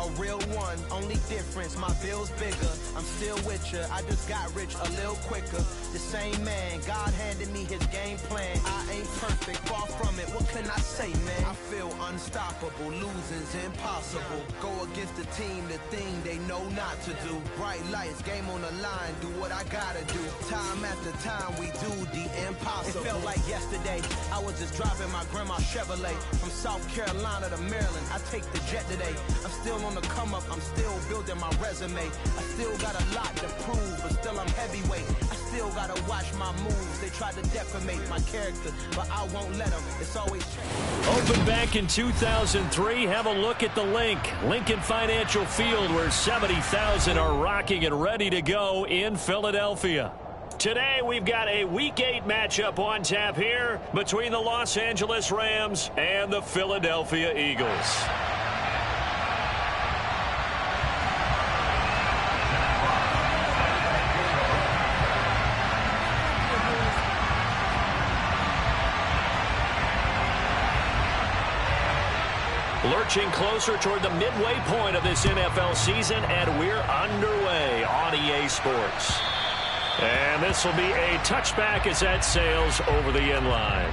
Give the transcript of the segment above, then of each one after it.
a real one, only difference, my bill's bigger. I'm still with ya, I just got rich a little quicker. The same man, God handed me his game plan. I ain't perfect, far from it, what can I say, man? I feel unstoppable, losing's impossible. Go against the team, the thing they know not to do. Bright lights, game on the line, do what I gotta do. Time after time, we do the impossible. It felt like yesterday, I was just driving my grandma's Chevrolet. From South Carolina to Maryland, I take the jet today. I'm still on the come up, I'm still building my resume. I still got a lot to prove, but still I'm heavyweight. I still gotta watch my moves. They tried to defamate my character, but I won't let them. It's always Opened back in 2003. Have a look at the link. Lincoln Financial Field, where 70,000 are rocking and ready to go in Philadelphia. Today we've got a Week 8 matchup on tap here between the Los Angeles Rams and the Philadelphia Eagles. Lurching closer toward the midway point of this NFL season, and we're underway on EA Sports. And this will be a touchback as that sails over the end line.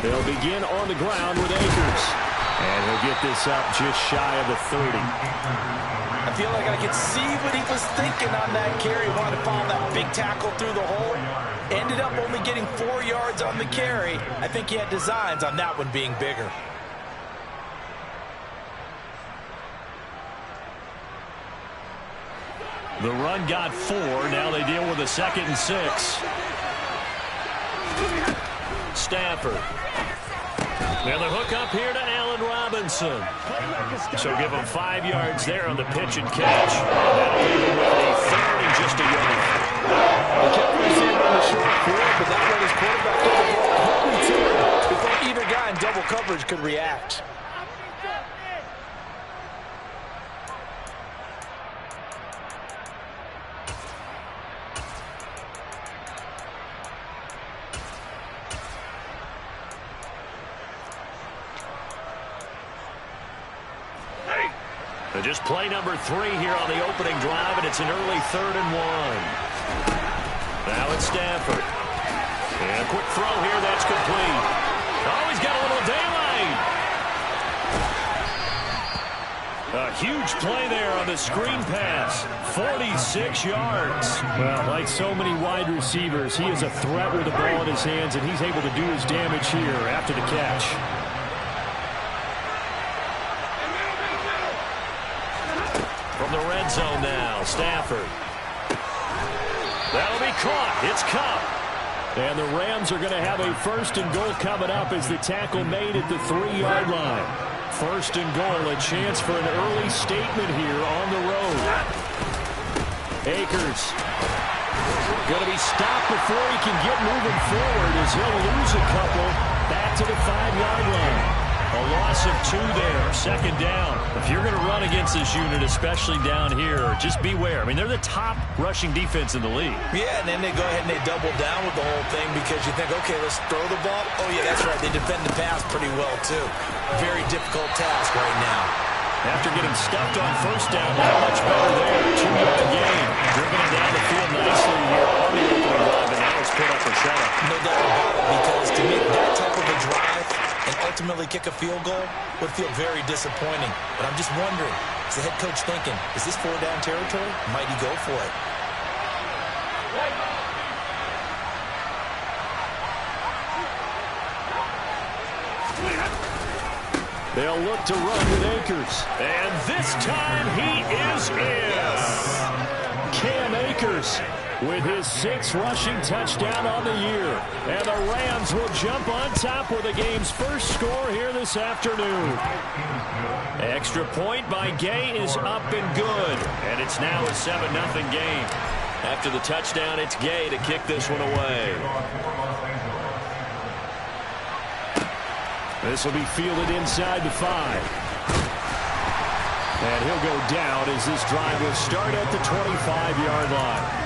They'll begin on the ground with Akers. And he'll get this up just shy of the 30. I feel like I could see what he was thinking on that carry. Wanted to follow that big tackle through the hole. Ended up only getting 4 yards on the carry. I think he had designs on that one being bigger. The run got 4. Now they deal with a 2nd and 6. Stafford. And the hook up here to Allen Robinson. So give him 5 yards there on the pitch and catch. And that'll leave him with a 3rd and just a yard. They kept receiving on the short field, but that let his quarterback get the ball quickly to him before either guy in double coverage could react. Just play number 3 here on the opening drive, and it's an early 3rd and 1. Now it's Stafford. And a quick throw here, that's complete. Oh, he's got a little daylight. A huge play there on the screen pass. 46 yards. Well, like so many wide receivers, he is a threat with the ball in his hands, and he's able to do his damage here after the catch. From the red zone now, Stafford. That'll be caught. It's Kupp. And the Rams are going to have a 1st and goal coming up as the tackle made at the 3-yard line. 1st and goal, a chance for an early statement here on the road. Akers going to be stopped before he can get moving forward as he'll lose a couple back to the 5-yard line. A loss of 2 there, 2nd down. If you're going to run against this unit, especially down here, just beware. I mean, they're the top rushing defense in the league. Yeah, and then they go ahead and they double down with the whole thing because you think, okay, let's throw the ball. Oh, yeah, that's right. They defend the pass pretty well, too. Very difficult task right now. After getting stuffed on 1st down, not much better there. 2-yard gain. Driven down the field nicely here on the opening drive, and now it's put up a setup. No doubt about it, because to make that type of a drive and ultimately kick a field goal would feel very disappointing. But I'm just wondering, is the head coach thinking, is this 4-down territory? Might he go for it? They'll look to run with Akers. And this time he is in. Cam Akers with his 6th rushing touchdown on the year. And the Rams will jump on top with the game's first score here this afternoon. Extra point by Gay is up and good. And it's now a 7-0 game. After the touchdown, it's Gay to kick this one away. This will be fielded inside the 5. And he'll go down as this drive will start at the 25-yard line.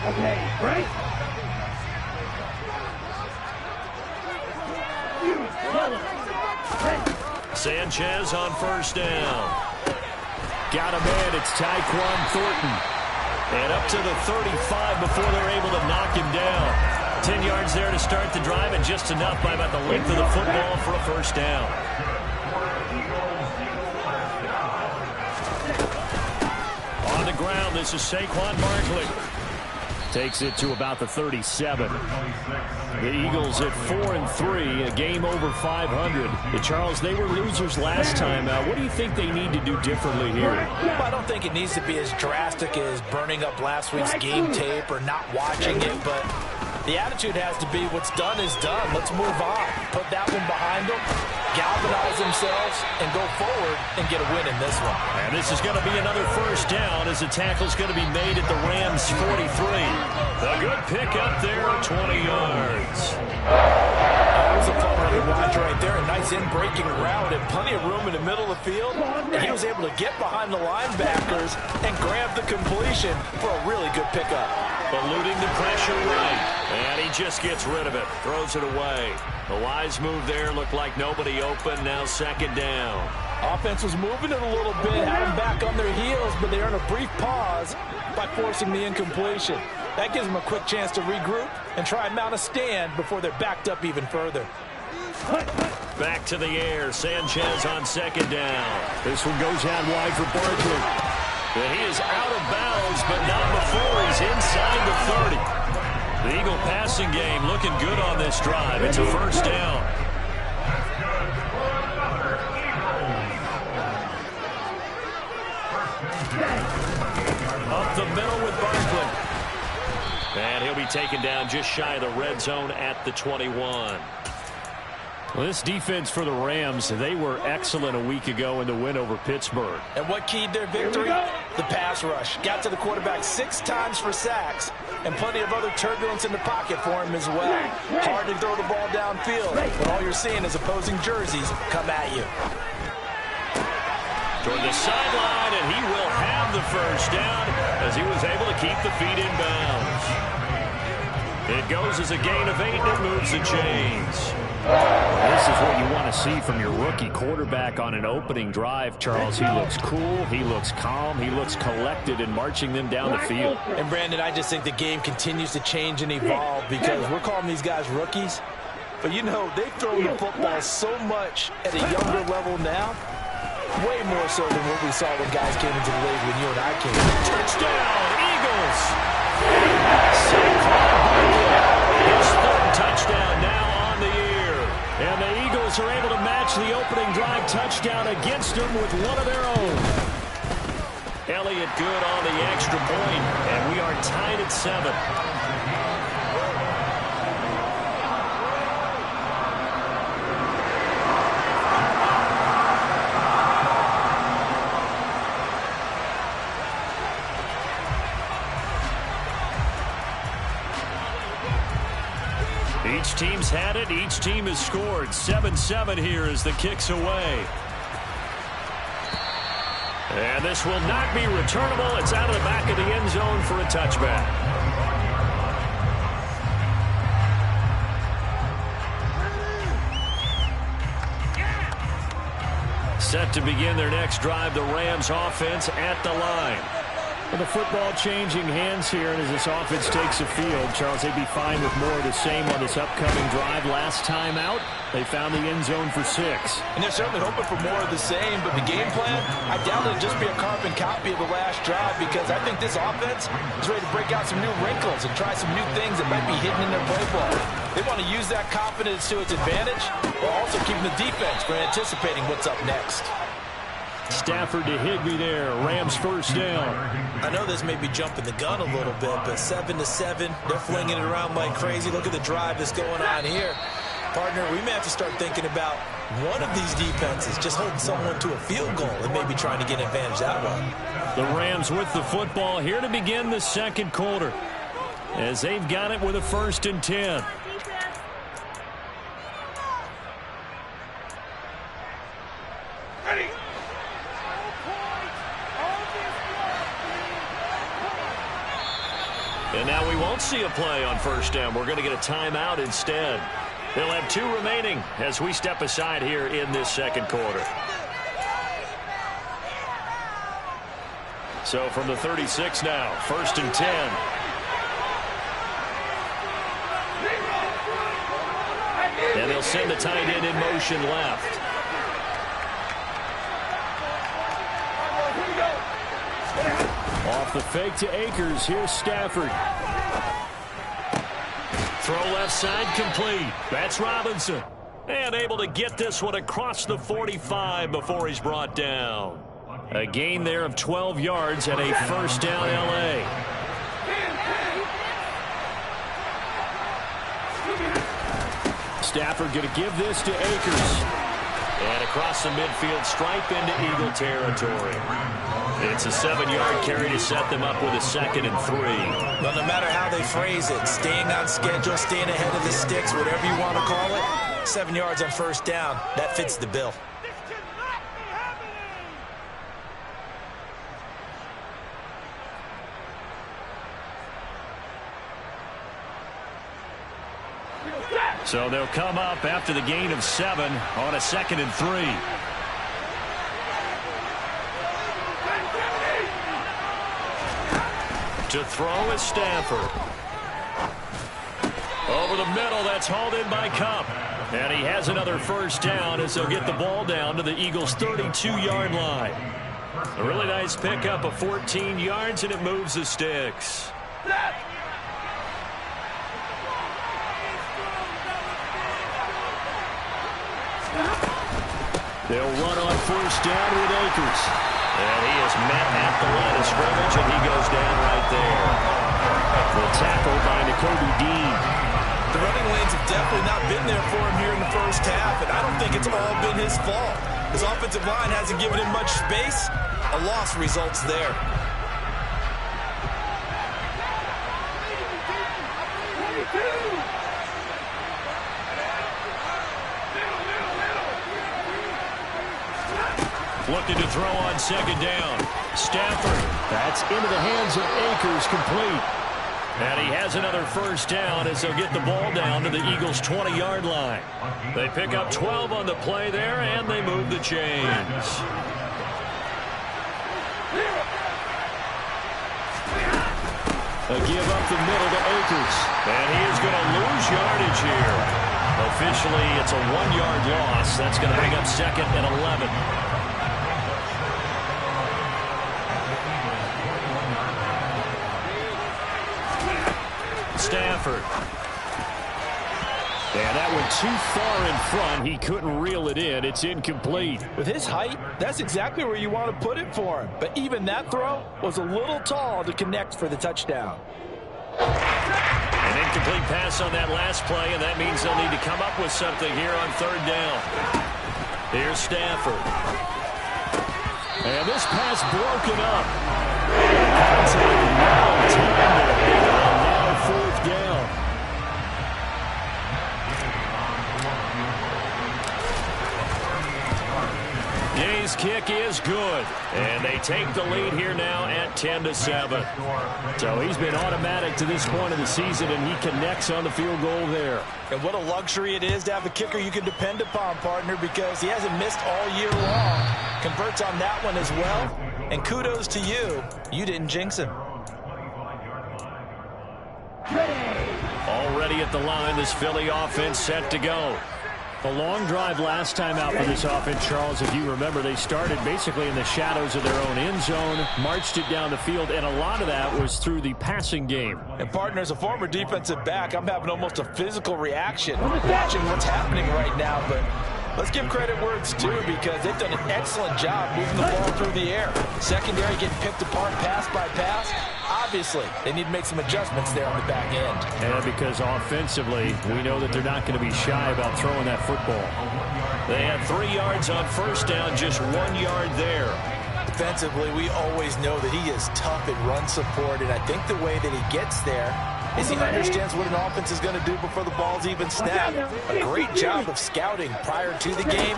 Okay, break. Sanchez on first down. Got him in. It's Tyquan Thornton. And up to the 35 before they're able to knock him down. 10 yards there to start the drive, and just enough by about the length of the football for a first down. On the ground, this is Saquon Barkley. Takes it to about the 37. The Eagles at 4-3, a game over 500. Charles, they were losers last time. What do you think they need to do differently here? Well, I don't think it needs to be as drastic as burning up last week's game tape or not watching it, but the attitude has to be what's done is done. Let's move on. Put that one behind them, galvanize themselves, and go forward and get a win in this one. And this is going to be another first down as the tackle's going to be made at the Rams' 43. A good pick up there, 20 yards. That was a fun running watch right there. A nice in-breaking route and plenty of room in the middle of the field. And he was able to get behind the linebackers and grab the completion for a really good pickup. Eluding the pressure right. And he just gets rid of it. Throws it away. The wise move there. Looked like nobody open. Now second down. Offense was moving it a little bit. Had them back on their heels, but they earned a brief pause by forcing the incompletion. That gives them a quick chance to regroup and try and mount a stand before they're backed up even further. Back to the air. Sanchez on second down. This one goes out wide for Barkley. And he is out of bounds, but not before he's inside the 30. The Eagle passing game looking good on this drive. It's a first down. Up the middle with Barkley. And he'll be taken down just shy of the red zone at the 21. Well, this defense for the Rams, they were excellent a week ago in the win over Pittsburgh. And what keyed their victory? The pass rush. Got to the quarterback 6 times for sacks, and plenty of other turbulence in the pocket for him as well. Hard to throw the ball downfield when all you're seeing is opposing jerseys come at you. Toward the sideline, and he will have the first down as he was able to keep the feet in bounds. It goes as a gain of 8, and it moves the chains. This is what you want to see from your rookie quarterback on an opening drive, Charles. He looks cool, he looks calm, he looks collected in marching them down the field. And, Brandon, I just think the game continues to change and evolve because we're calling these guys rookies. But, you know, they've thrown the football so much at a younger level now, way more so than what we saw when guys came into the league when you and I came. Touchdown, Eagles! Saquon Barkley, his 3rd touchdown now on the year. And the Eagles are able to match the opening drive touchdown against them with one of their own. Elliott good on the extra point, and we are tied at 7. Each team's had it. Each team has scored. 7-7 here as the kick's away. And this will not be returnable. It's out of the back of the end zone for a touchback. Set to begin their next drive, the Rams offense at the line. Well, the football changing hands here, and as this offense takes the field, Charles, they'd be fine with more of the same on this upcoming drive. Last time out, they found the end zone for 6. And they're certainly hoping for more of the same, but the game plan, I doubt it'll just be a carbon copy of the last drive, because I think this offense is ready to break out some new wrinkles and try some new things that might be hidden in their playbook. They want to use that confidence to its advantage, while also keeping the defense from anticipating what's up next. Stafford to Higbee there. Rams first down. I know this may be jumping the gun a little bit, but 7-7, they're flinging it around like crazy. Look at the drive that's going on here. Partner, we may have to start thinking about one of these defenses just holding someone to a field goal and maybe trying to get an advantage that way. The Rams with the football here to begin the second quarter, as they've got it with a 1st and 10. And now we won't see a play on 1st down. We're going to get a timeout instead. They'll have 2 remaining as we step aside here in this second quarter. So from the 36 now, 1st and 10. And they'll send the tight end in motion left. Off the fake to Akers. Here's Stafford. Throw left side complete. That's Robinson. And able to get this one across the 45 before he's brought down. A gain there of 12 yards and a 1st down L.A. Stafford going to give this to Akers. And across the midfield stripe into Eagle territory. It's a 7-yard carry to set them up with a 2nd and 3. Well, no matter how they phrase it, staying on schedule, staying ahead of the sticks, whatever you want to call it, 7 yards on 1st down, that fits the bill. So they'll come up after the gain of 7 on a 2nd and 3. To throw is Stafford. Over the middle, that's hauled in by Kupp. And he has another 1st down as they'll get the ball down to the Eagles' 32-yard line. A really nice pickup of 14 yards, and it moves the sticks. They'll run on 1st down with Akers. And he is met at the line of scrimmage, and he goes down right there. The tackle by Nakobe Dean. The running lanes have definitely not been there for him here in the 1st half, and I don't think it's all been his fault. His offensive line hasn't given him much space. A loss results there. Looking to throw on 2nd down. Stafford. That's into the hands of Akers, complete. And he has another 1st down as they'll get the ball down to the Eagles' 20-yard line. They pick up 12 on the play there, and they move the chains. A give up the middle to Akers. And he is going to lose yardage here. Officially, it's a 1-yard loss. That's going to bring up 2nd and 11. Stafford. And that went too far in front. He couldn't reel it in. It's incomplete. With his height, that's exactly where you want to put it for him. But even that throw was a little tall to connect for the touchdown. An incomplete pass on that last play, and that means they'll need to come up with something here on 3rd down. Here's Stafford. And this pass broken up. That's a long time there. And now 4th down. Day's kick is good. And they take the lead here now at 10-7. So he's been automatic to this point of the season, and he connects on the field goal there. And what a luxury it is to have a kicker you can depend upon, partner, because he hasn't missed all year long. Converts on that one as well. And kudos to you. You didn't jinx him. Already at the line, this Philly offense set to go. A long drive last time out for this offense, Charles. If you remember, they started basically in the shadows of their own end zone, marched it down the field, and a lot of that was through the passing game. And partner, as a former defensive back, I'm having almost a physical reaction watching what's happening right now. But let's give credit where it's due, because they've done an excellent job moving the ball through the air. Secondary getting picked apart pass by pass. Obviously, they need to make some adjustments there on the back end. And because offensively, we know that they're not going to be shy about throwing that football. They had 3 yards on first down, just 1 yard there. Defensively, we always know that he is tough in run support, and I think the way that he gets there is he understands what an offense is going to do before the ball's even snapped. A great job of scouting prior to the game,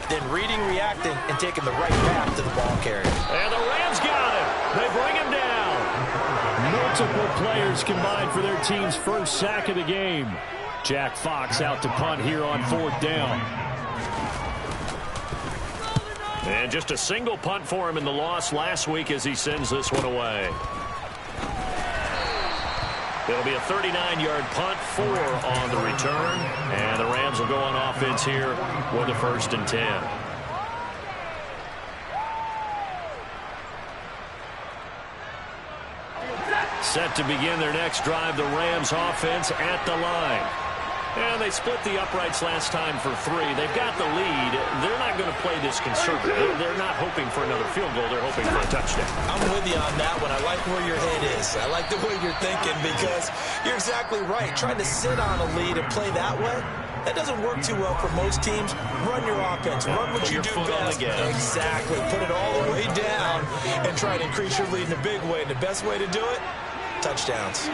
then reading, reacting, and taking the right path to the ball carrier. And the Rams got him. They bring him down. Multiple players combined for their team's first sack of the game. Jack Fox out to punt here on 4th down. And just a single punt for him in the loss last week as he sends this one away. It'll be a 39-yard punt, 4 on the return. And the Rams will go on offense here with a 1st and 10. Set to begin their next drive, the Rams offense at the line. And they split the uprights last time for 3. They've got the lead. They're not going to play this conservative. They're not hoping for another field goal. They're hoping for a touchdown. I'm with you on that one. I like where your head is. I like the way you're thinking, because you're exactly right. Trying to sit on a lead and play that way, that doesn't work too well for most teams. Run your offense. Run what you do best. Exactly. Put it all the way down and try to increase your lead in a big way. And the best way to do it, touchdowns.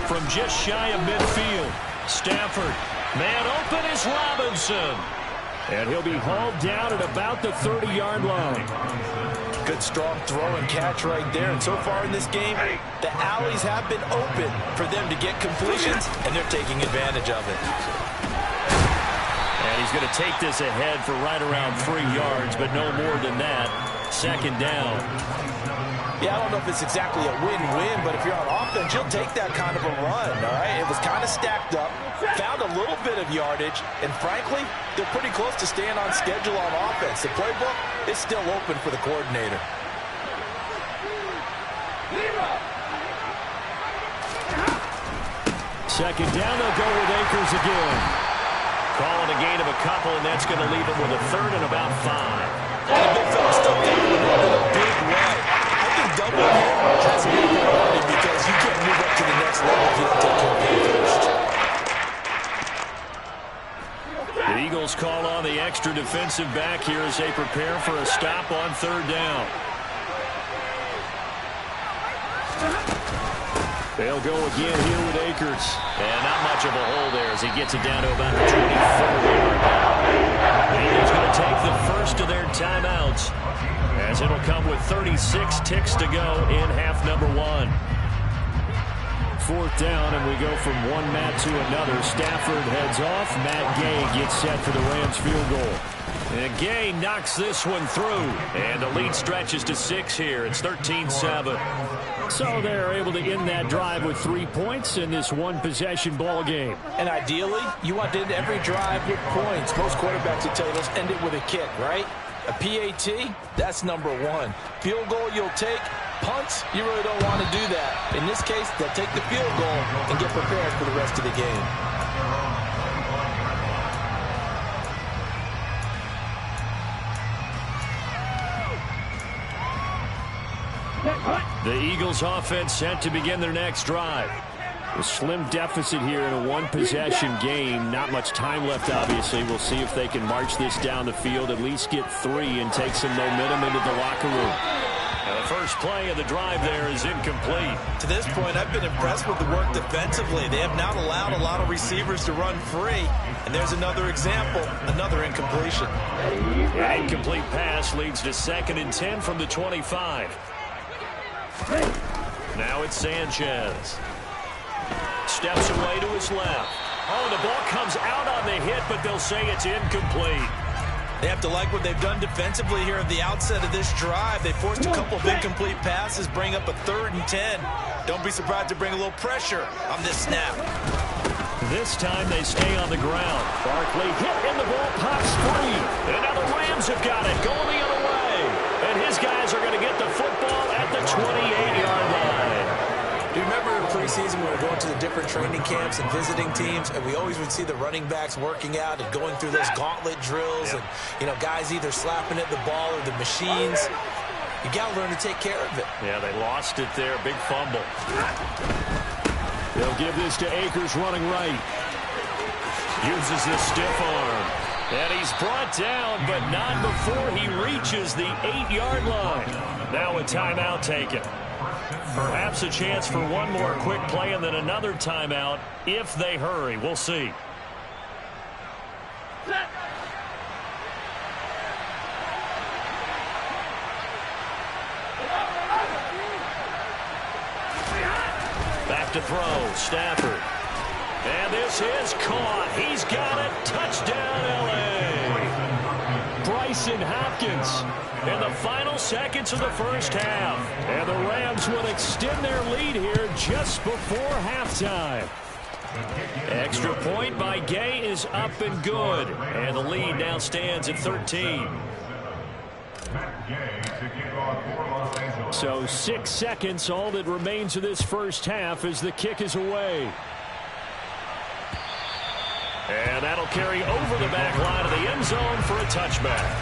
From just shy of midfield, Stafford. Man open is Robinson. And he'll be hauled down at about the 30-yard line. Good strong throw and catch right there. And so far in this game, the alleys have been open for them to get completions, and they're taking advantage of it. And he's going to take this ahead for right around 3 yards, but no more than that. 2nd down. Yeah, I don't know if it's exactly a win-win, but if you're on offense, you'll take that kind of a run, all right? It was kind of stacked up, found a little bit of yardage, and frankly, they're pretty close to staying on schedule on offense. The playbook is still open for the coordinator. 2nd down, they'll go with Akers again. Calling a gain of a couple, and that's going to leave him with a 3rd and about 5. And the big fella's still down in a big way. I think double here has to be a priority, because you can't move up to the next level if you don't take care of it first. The Eagles call on the extra defensive back here as they prepare for a stop on 3rd down. They'll go again here with Akers. And not much of a hole there as he gets it down to about the 24-yard line. The Eagles going to take the first of their timeouts, as it'll come with 36 ticks to go in half number 1. 4th down, and we go from one mat to another. Stafford heads off. Matt Gay gets set for the Rams field goal. And Gay knocks this one through. And the lead stretches to 6 here. It's 13-7. So they're able to end that drive with 3 points in this one-possession ball game. And ideally, you want to end every drive with points. Most quarterbacks will tell you, let's end it with a kick, right? A PAT, that's number 1. Field goal you'll take. Punts, you really don't want to do that. In this case, they'll take the field goal and get prepared for the rest of the game. The Eagles offense set to begin their next drive. A slim deficit here in a one-possession game. Not much time left, obviously. We'll see if they can march this down the field, at least get 3 and take some momentum into the locker room. And the first play of the drive there is incomplete. To this point, I've been impressed with the work defensively. They have not allowed a lot of receivers to run free. And there's another example, another incompletion. An incomplete pass leads to 2nd and 10 from the 25. Now it's Sanchez. Steps away to his left. Oh, the ball comes out on the hit, but they'll say it's incomplete. They have to like what they've done defensively here at the outset of this drive. They forced a couple of incomplete passes, bring up a 3rd and 10. Don't be surprised to bring a little pressure on this snap. This time they stay on the ground. Barkley hit and the ball pops free. And now the Rams have got it going the other way. And his guys are going to get the football at the 28-yard line. Do you remember in preseason we were going to the different training camps and visiting teams, and we always would see the running backs working out and going through those gauntlet drills, and, you know, guys either slapping at the ball or the machines. You got to learn to take care of it. Yeah, they lost it there. Big fumble. They'll give this to Akers running right. Uses the stiff arm. And he's brought down, but not before he reaches the 8-yard line. Now a timeout taken. Perhaps a chance for one more quick play and then another timeout if they hurry. We'll see. Back to throw, Stafford. And this is caught. He's got it. Touchdown, L.A. Bryson Hopkins in the final seconds of the first half. And the Rams will extend their lead here just before halftime. Extra point by Gay is up and good. And the lead now stands at 13. So 6 seconds, all that remains of this first half as the kick is away. And that'll carry over the back line of the end zone for a touchback.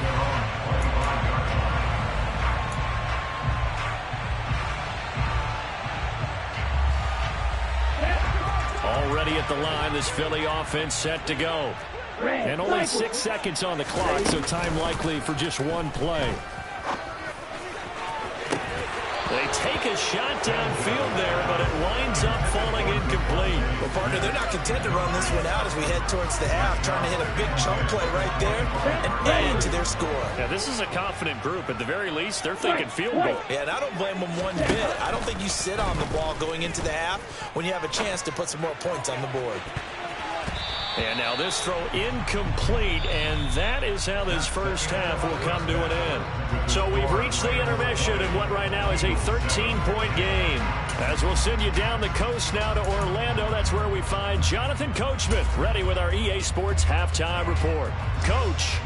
Already at the line, this Philly offense set to go. And only 6 seconds on the clock, so time likely for just one play. They take a shot downfield there, but it winds up falling incomplete. Well, partner, they're not content to run this one out as we head towards the half, trying to hit a big chunk play right there and add to their score. Yeah, this is a confident group. At the very least, they're thinking field goal. Yeah, and I don't blame them one bit. I don't think you sit on the ball going into the half when you have a chance to put some more points on the board. And now this throw incomplete, and that is how this first half will come to an end. So we've reached the intermission in what right now is a 13-point game. As we'll send you down the coast now to Orlando, that's where we find Jonathan Coachman, ready with our EA Sports Halftime Report. Coach.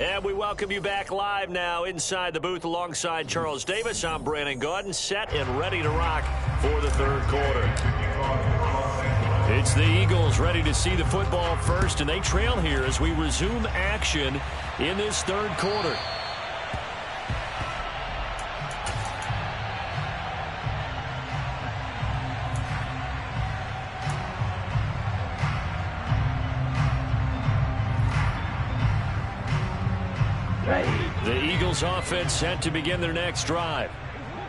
And we welcome you back live now inside the booth alongside Charles Davis. I'm Brandon Gaudin, set and ready to rock for the third quarter. It's the Eagles ready to see the football first, and they trail here as we resume action in this third quarter. The Eagles offense set to begin their next drive.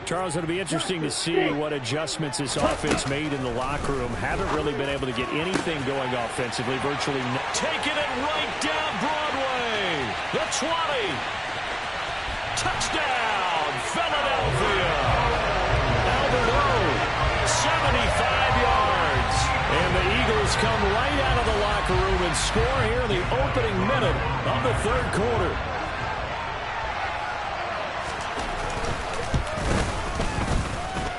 Charles, it'll be interesting to see what adjustments this offense made in the locker room. Haven't really been able to get anything going offensively. Virtually taking it right down Broadway. The 20. Touchdown, Philadelphia. Albert O, 75 yards. And the Eagles come right out of the locker room and score here in the opening minute of the third quarter.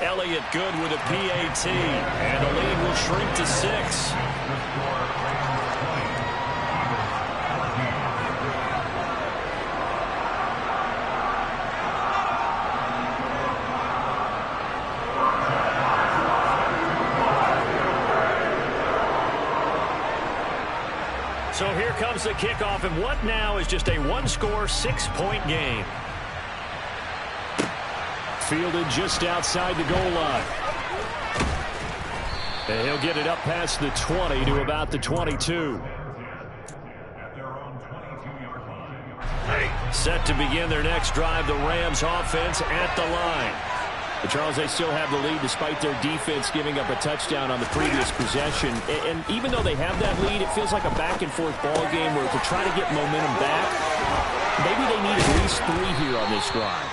Elliott good with a PAT, and the lead will shrink to 6. So here comes the kickoff, and what now is just a one-score, 6-point game. Fielded just outside the goal line. And he'll get it up past the 20 to about the 22. Set to begin their next drive, the Rams offense at the line. But Charles, they still have the lead despite their defense giving up a touchdown on the previous possession. And even though they have that lead, it feels like a back-and-forth ball game where to try to get momentum back, maybe they need at least 3 here on this drive.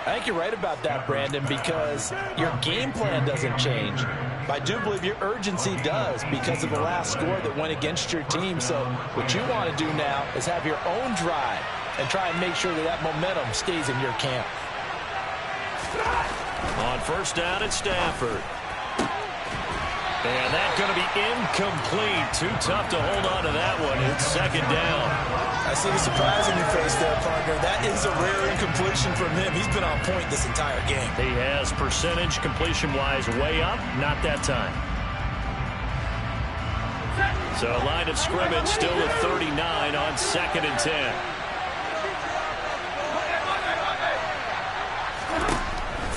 I think you're right about that, Brandon, because your game plan doesn't change. I do believe your urgency does because of the last score that went against your team. So what you want to do now is have your own drive and try and make sure that that momentum stays in your camp. On first down, it's Stafford. And that's going to be incomplete. Too tough to hold on to that one. It's second down. I see the surprise in your face there, partner. That is a rare incompletion from him. He's been on point this entire game. He has percentage completion-wise way up. Not that time. So line of scrimmage still at 39 on 2nd and 10.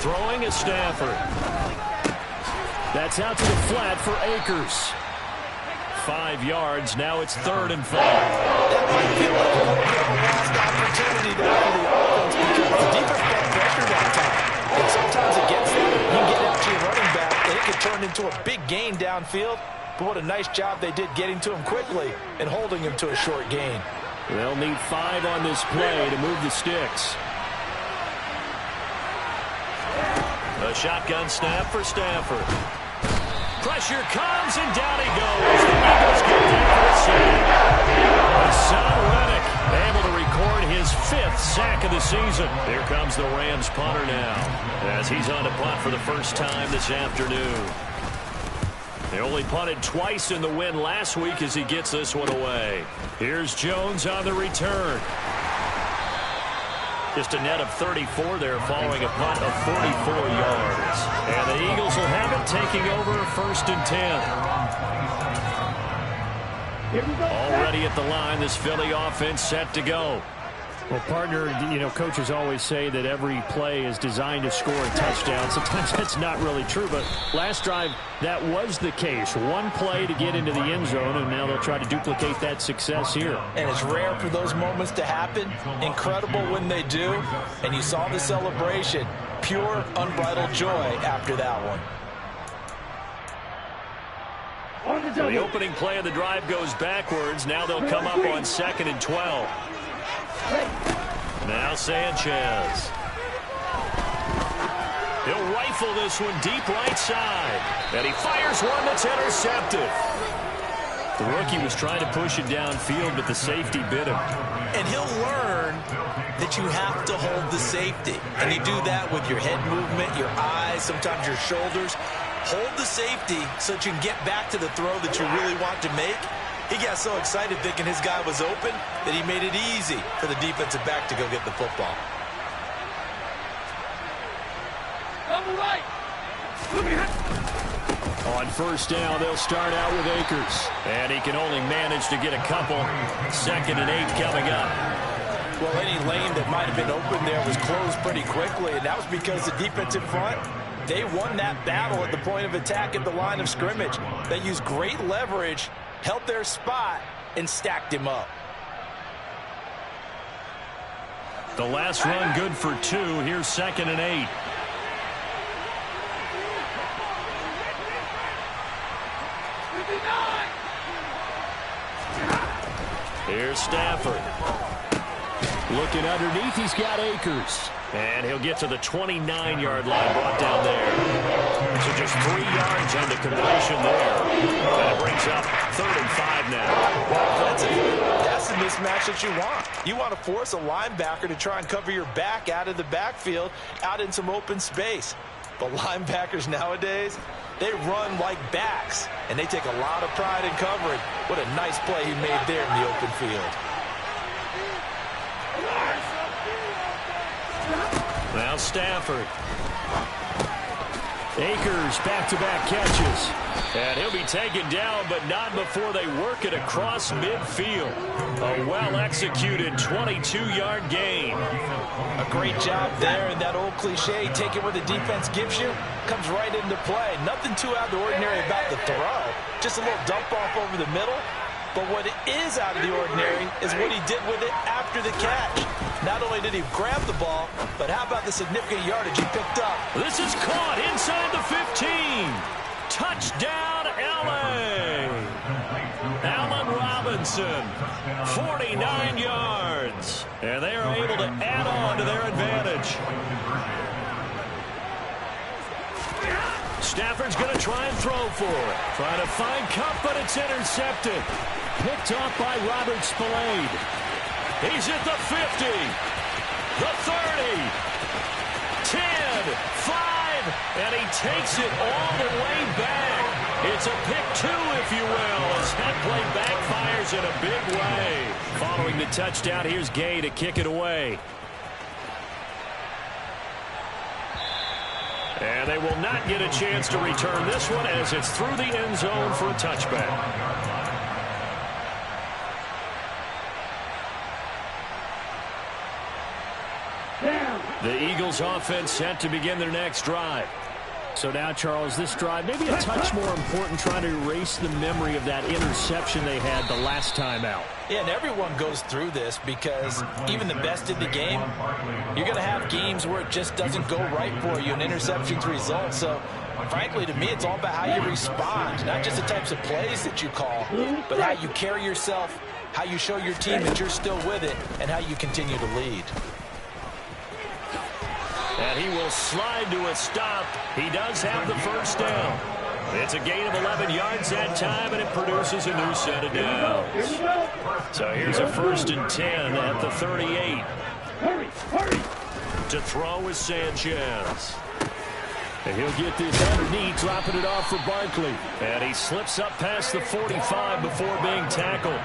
Throwing is Stafford. That's out to the flat for Akers. 5 yards. Now it's 3rd and 5. That might feel like a little bit of a lost opportunity there for the offense because the defense got pressure that time. And sometimes against that, you can get out to your running back, and it can turn into a big gain downfield. But what a nice job they did getting to him quickly and holding him to a short gain. They'll need 5 on this play to move the sticks. A shotgun snap for Stafford. Pressure comes, and down he goes. The Eagles get down for a sack. Hassan Reddick able to record his 5th sack of the season. Here comes the Rams punter now as he's on to punt for the first time this afternoon. They only punted twice in the win last week as he gets this one away. Here's Jones on the return. Just a net of 34 there following a punt of 44 yards. And the Eagles will have it, taking over 1st and 10. Already at the line, this Philly offense set to go. Well, partner, you know, coaches always say that every play is designed to score a touchdown. Sometimes that's not really true, but last drive, that was the case. One play to get into the end zone, and now they'll try to duplicate that success here. And it's rare for those moments to happen. Incredible when they do. And you saw the celebration. Pure, unbridled joy after that one. So the opening play of the drive goes backwards. Now they'll come up on 2nd and 12. Now Sanchez. He'll rifle this one deep right side. And he fires one that's intercepted. The rookie was trying to push it downfield, but the safety bit him. And he'll learn that you have to hold the safety. And you do that with your head movement, your eyes, sometimes your shoulders. Hold the safety so that you can get back to the throw that you really want to make. He got so excited thinking his guy was open that he made it easy for the defensive back to go get the football. On first down, they'll start out with Akers. And he can only manage to get a couple. 2nd and 8 coming up. Well, any lane that might have been open there was closed pretty quickly, and that was because the defensive front, they won that battle at the point of attack at the line of scrimmage. They used great leverage, held their spot, and stacked him up. The last run good for 2. Here's 2nd and 8. Here's Stafford. Looking underneath, he's got Akers. And he'll get to the 29-yard line, brought down there. So just 3 yards on the completion there. And it brings up 3rd and 5 now. That's the mismatch that you want. You want to force a linebacker to try and cover your back out of the backfield, out in some open space. But linebackers nowadays, they run like backs, and they take a lot of pride in covering. What a nice play he made there in the open field. Now Stafford. Akers back-to-back catches. And he'll be taken down, but not before they work it across midfield. A well-executed 22-yard gain. A great job there, and that old cliche, take it where the defense gives you, comes right into play. Nothing too out of the ordinary about the throw. Just a little dump off over the middle. But what is out of the ordinary is what he did with it after the catch. Not only did he grab the ball, but how about the significant yardage he picked up? This is caught inside the 15. Touchdown, L.A. Allen Robinson, 49 yards. And they are able to add on to their advantage. Stafford's going to try and throw for it. Trying to find Kupp, but it's intercepted. Picked off by Robert Spillane. He's at the 50, the 30, 10, 5, and he takes it all the way back. It's a pick 2, if you will, as that play backfires in a big way. Following the touchdown, here's Gay to kick it away. And they will not get a chance to return this one as it's through the end zone for a touchback. The Eagles offense set to begin their next drive. So now, Charles, this drive maybe a touch more important, trying to erase the memory of that interception they had the last time out. Yeah, and everyone goes through this because even the best in the game, you're going to have games where it just doesn't go right for you, and interceptions result. So, frankly, to me, it's all about how you respond, not just the types of plays that you call, but how you carry yourself, how you show your team that you're still with it, and how you continue to lead. And he will slide to a stop. He does have the first down. It's a gain of 11 yards that time, and it produces a new set of downs. So here's a 1st and 10 at the 38. To throw is Sanchez. And he'll get this underneath, dropping it off for Barkley. And he slips up past the 45 before being tackled.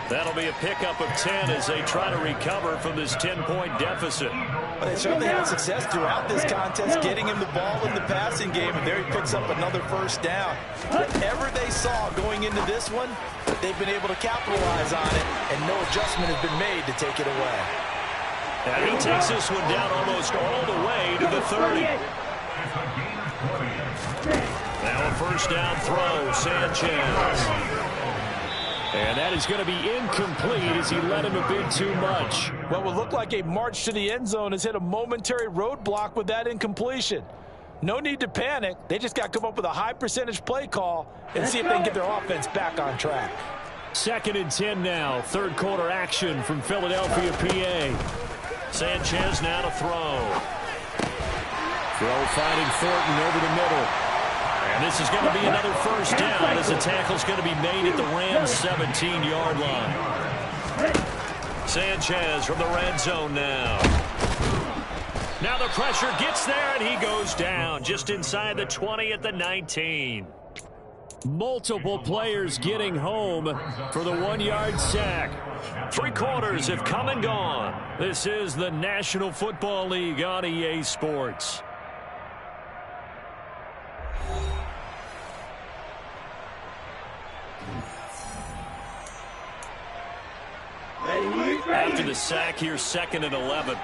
That'll be a pickup of 10 as they try to recover from this 10-point deficit. But they certainly had success throughout this contest, getting him the ball in the passing game, and there he picks up another first down. Whatever they saw going into this one, they've been able to capitalize on it, and no adjustment has been made to take it away. And he takes this one down almost all the way to the 30. Now a first down throw, Sanchez. And that is going to be incomplete as he led him a bit too much. What would look like a march to the end zone has hit a momentary roadblock with that incompletion. No need to panic. They just got to come up with a high percentage play call and see if they can get their offense back on track. 2nd and 10 now. 3rd quarter action from Philadelphia, PA. Sanchez now to throw. Throw finding Thornton over the middle. And this is going to be another first down as the tackle's going to be made at the Rams' 17-yard line. Sanchez from the red zone now. Now the pressure gets there, and he goes down just inside the 20 at the 19. Multiple players getting home for the 1-yard sack. 3 quarters have come and gone. This is the National Football League on EA Sports. After the sack, here's 2nd and 11.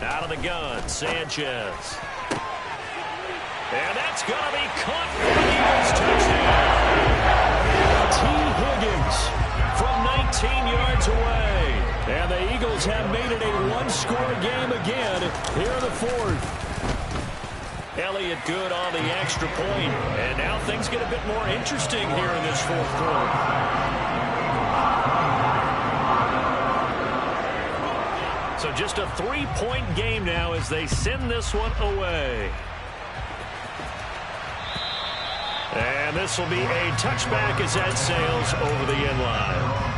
Out of the gun, Sanchez. And that's going to be caught for the Eagles touchdown. T. Higgins from 19 yards away. And the Eagles have made it a 1-score game again here in the 4th. Elliott good on the extra point. And now things get a bit more interesting here in this 4th quarter. So just a 3-point game now as they send this one away. And this will be a touchback as that sails over the end line.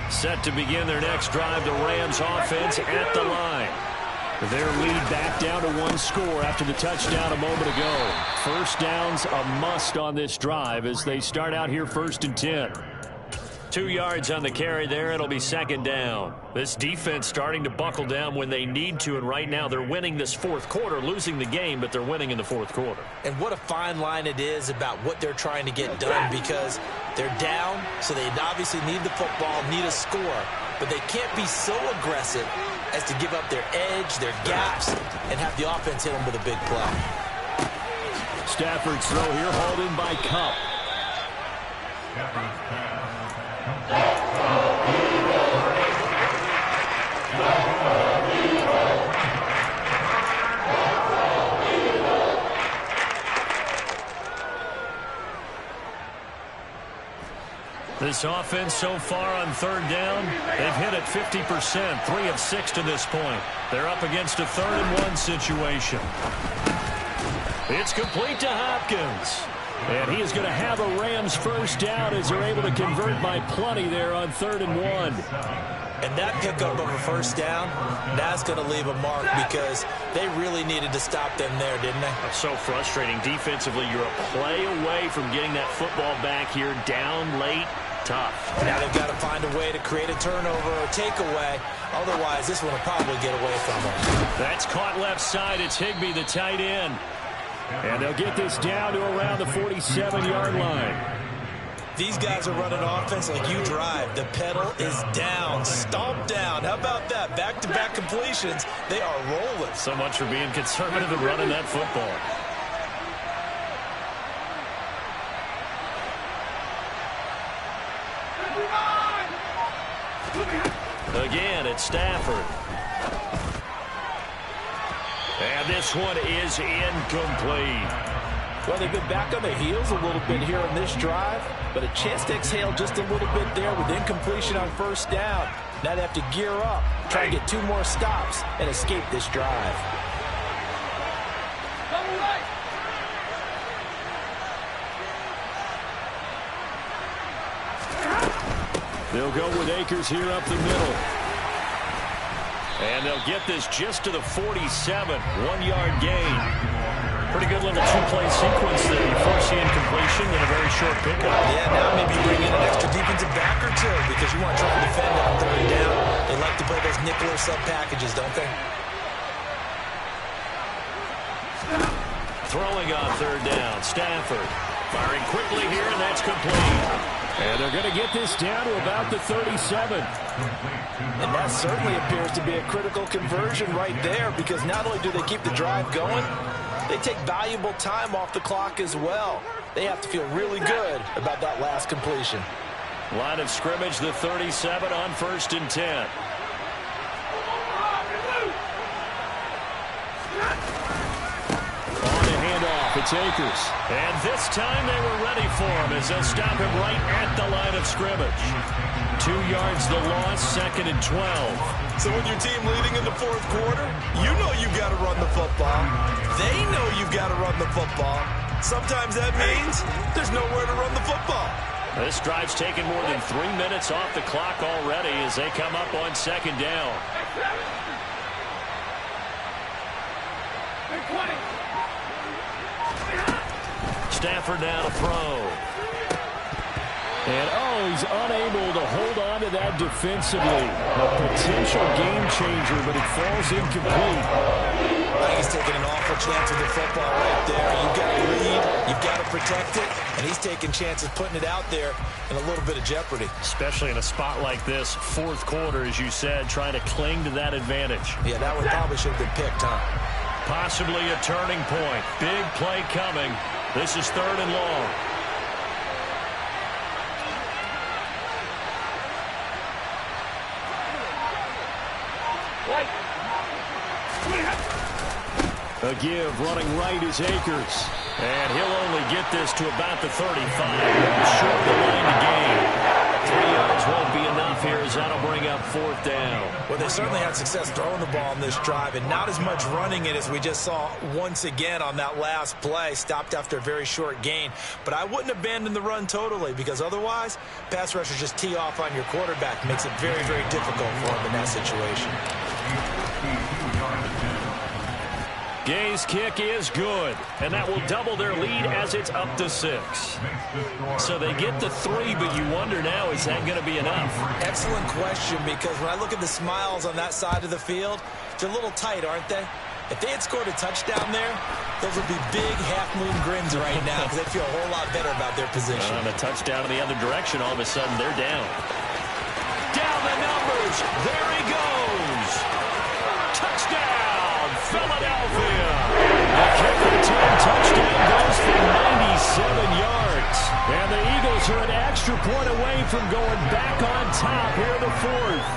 Set to begin their next drive, the Rams offense at the line. Their lead back down to 1 score after the touchdown a moment ago. First down's a must on this drive as they start out here 1st and 10. 2 yards on the carry there. It'll be 2nd down. This defense starting to buckle down when they need to, and right now they're winning this 4th quarter, losing the game, but they're winning in the 4th quarter. And what a fine line it is about what they're trying to get done, because they're down, so they obviously need the football, need a score, but they can't be so aggressive as to give up their edge, their gaps, and have the offense hit them with a big play. Stafford's throw here hauled in by Kupp. This offense so far on third down, they've hit it 50%, 3 of 6 to this point. They're up against a 3rd-and-1 situation. It's complete to Hopkins. And he is going to have a Rams first down as they're able to convert by plenty there on 3rd and 1. And that pickup of a first down, that's going to leave a mark because they really needed to stop them there, didn't they? That's so frustrating. Defensively, you're a play away from getting that football back here down late. Tough. Now they've got to find a way to create a turnover or takeaway. Otherwise, this one will probably get away from them. That's caught left side. It's Higbee, the tight end. And they'll get this down to around the 47-yard line. These guys are running offense like you drive. The pedal is down, stomp down. How about that? Back-to-back completions. They are rolling. So much for being conservative and running that football. Again, it's Stafford. And this one is incomplete. Well, they've been back on their heels a little bit here on this drive, but a chance to exhale just a little bit there with incompletion on first down. Now they have to gear up, try to get 2 more stops, and escape this drive. They'll go with Akers here up the middle. And they'll get this just to the 47, 1-yard gain. Pretty good little 2-play sequence there. You foresee incompletion and a very short pickup. Yeah, now maybe bring in an extra defensive back or 2 because you want to try and defend on 3rd down. They like to play those nickel or sub packages, don't they? Throwing on 3rd down, Stafford. Firing quickly here, and that's complete. And they're going to get this down to about the 37. And that certainly appears to be a critical conversion right there because not only do they keep the drive going, they take valuable time off the clock as well. They have to feel really good about that last completion. Line of scrimmage, the 37 on 1st and 10. On the handoff, it's Akers. And this time they were ready for him as they'll stop him right at the line of scrimmage. 2 yards the loss, 2nd and 12. So with your team leading in the 4th quarter, you know you've got to run the football. They know you've got to run the football. Sometimes that means there's nowhere to run the football. This drive's taken more than 3 minutes off the clock already as they come up on 2nd down. Stafford now to throw. And, he's unable to hold on to that defensively. A potential game changer, but it falls incomplete. I think he's taking an awful chance with the football right there. You've got to lead, you've got to protect it, and he's taking chances putting it out there in a little bit of jeopardy. Especially in a spot like this, 4th quarter, as you said, trying to cling to that advantage. Yeah, that one probably should have been picked, huh? Possibly a turning point. Big play coming. This is 3rd and long. A give, running right is Akers. And he'll only get this to about the 35. Short of the line to gain. 3 yards won't be enough here as that'll bring up 4th down. Well, they certainly had success throwing the ball on this drive and not as much running it as we just saw once again on that last play. Stopped after a very short gain. But I wouldn't abandon the run totally because otherwise, pass rushers just tee off on your quarterback. Makes it very, very difficult for him in that situation. Gay's kick is good, and that will double their lead as it's up to 6. So they get the 3, but you wonder now, is that going to be enough? Excellent question, because when I look at the smiles on that side of the field, they're a little tight, aren't they? If they had scored a touchdown there, those would be big half-moon grins right now because they feel a whole lot better about their position. On a touchdown in the other direction, all of a sudden they're down. Down the numbers. There he goes. Touchdown, Philadelphia. The kick return touchdown goes for 97 yards. And the Eagles are an extra point away from going back on top here in the 4th.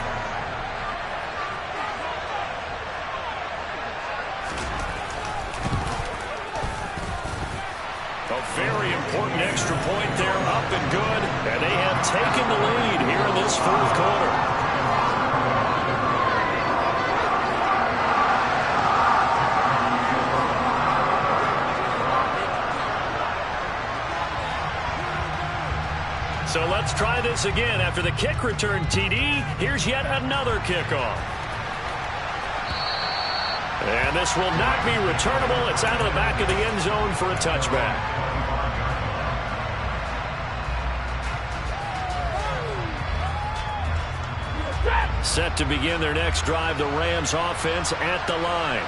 A very important extra point there, up and good. And they have taken the lead here in this fourth quarter. So let's try this again. After the kick return TD, here's yet another kickoff. And this will not be returnable. It's out of the back of the end zone for a touchback. Set to begin their next drive, the Rams offense at the line.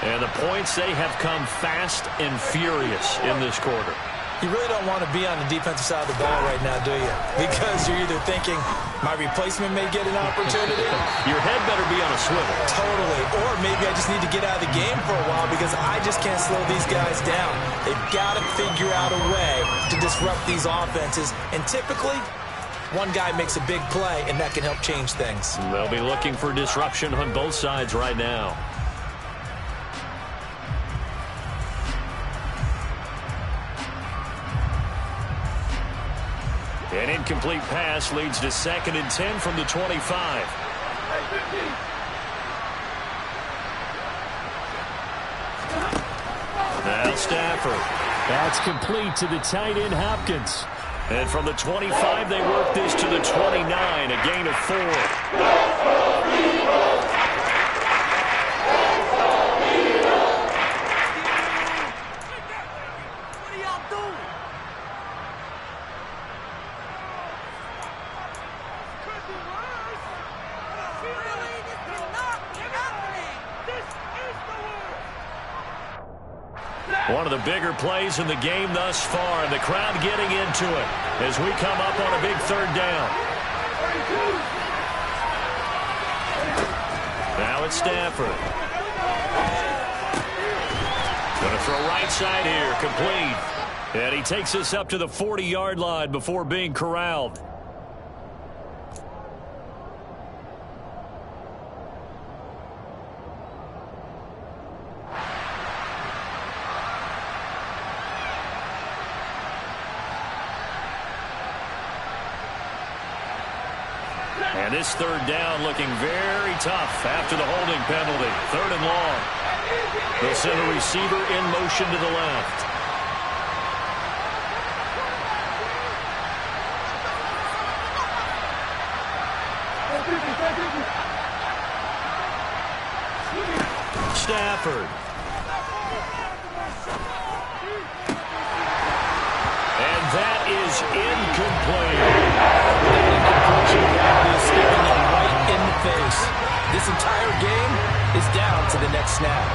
And the points, they have come fast and furious in this quarter. You really don't want to be on the defensive side of the ball right now, do you? Because you're either thinking, my replacement may get an opportunity. Your head better be on a swivel. Totally. Or maybe I just need to get out of the game for a while because I just can't slow these guys down. They've got to figure out a way to disrupt these offenses. And typically, one guy makes a big play, and that can help change things. They'll be looking for disruption on both sides right now. An incomplete pass leads to 2nd and 10 from the 25. Now Stafford. That's complete to the tight end Hopkins. And from the 25, they work this to the 29, a gain of 4. One of the bigger plays in the game thus far. The crowd getting into it as we come up on a big 3rd down. Now it's Stafford. Going to throw right side here, complete. And he takes us up to the 40-yard line before being corralled. And this 3rd down looking very tough after the holding penalty. 3rd and long. They'll send a receiver in motion to the left. Stafford. And that is incomplete. Staring them right in the face. This entire game is down to the next snap.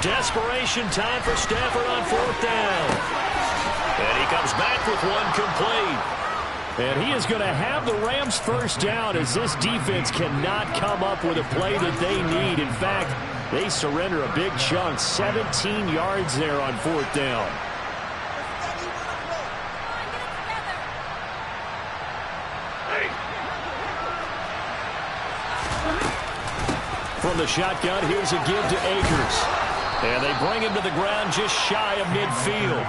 Desperation time for Stafford on 4th down. And he comes back with one complete. And he is going to have the Rams first down as this defense cannot come up with a play that they need. In fact, they surrender a big chunk, 17 yards there on 4th down. From the shotgun, here's a give to Akers. And they bring him to the ground just shy of midfield.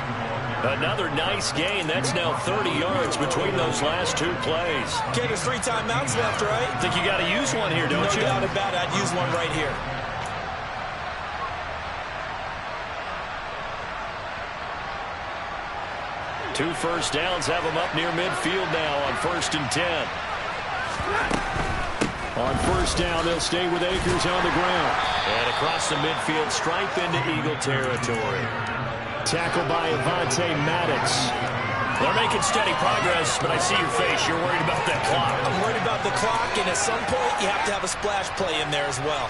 Another nice gain. That's now 30 yards between those last 2 plays. Okay, there's 3 timeouts left, right? Think you got to use one here, don't you? No doubt about it. I'd use one right here. Two first downs have them up near midfield now on 1st and 10. On 1st down, they'll stay with Akers on the ground. And across the midfield stripe into Eagle territory. Tackled by Avonte Maddox. They're making steady progress, but I see your face. You're worried about that clock. I'm worried about the clock, and at some point, you have to have a splash play in there as well.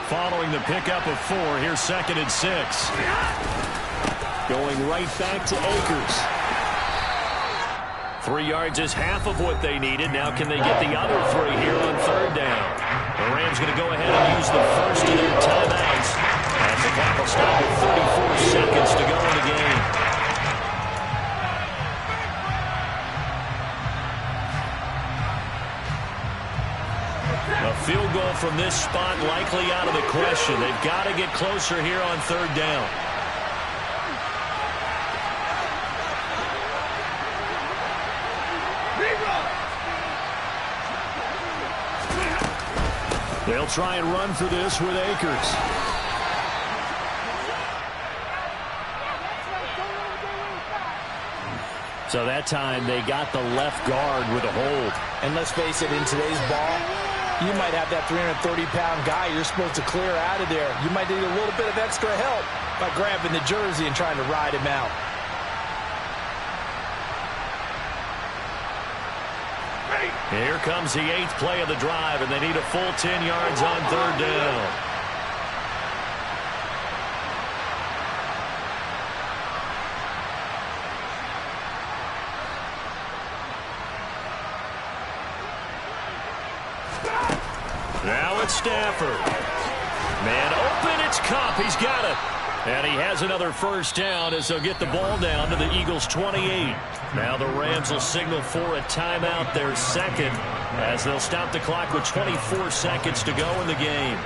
Following the pickup of 4, here's 2nd and 6. Going right back to Akers. 3 yards is half of what they needed. Now can they get the other 3 here on third down? The Rams going to go ahead and use the first of their timeouts as the clock will stop with 34 seconds to go in the game. A field goal from this spot likely out of the question. They've got to get closer here on third down. They'll try and run for this with Akers. So that time they got the left guard with a hold. And let's face it, in today's ball, you might have that 330-pound guy you're supposed to clear out of there. You might need a little bit of extra help by grabbing the jersey and trying to ride him out. Here comes the 8th play of the drive, and they need a full 10 yards on third down. Now it's Stafford. Man open, it's Kupp. He's got it. And he has another first down as they'll get the ball down to the Eagles' 28. Now the Rams will signal for a timeout, their second, as they'll stop the clock with 24 seconds to go in the game.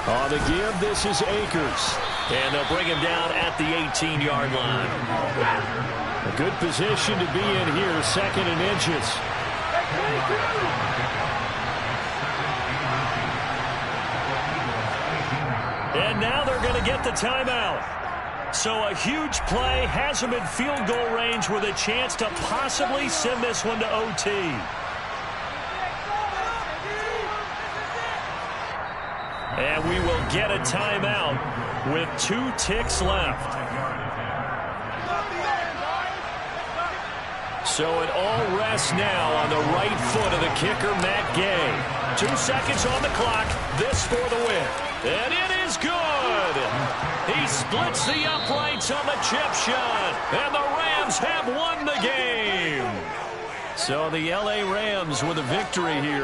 On the give, this is Akers. And they'll bring him down at the 18-yard line. A good position to be in here, 2nd and inches. And now they're going to get the timeout. So a huge play has them in field goal range with a chance to possibly send this one to OT. And we will get a timeout with 2 ticks left. So it all rests now on the right foot of the kicker, Matt Gay. 2 seconds on the clock. This for the win. And it is good. He splits the uprights on the chip shot. And the Rams have won the game. So the L.A. Rams with a victory here.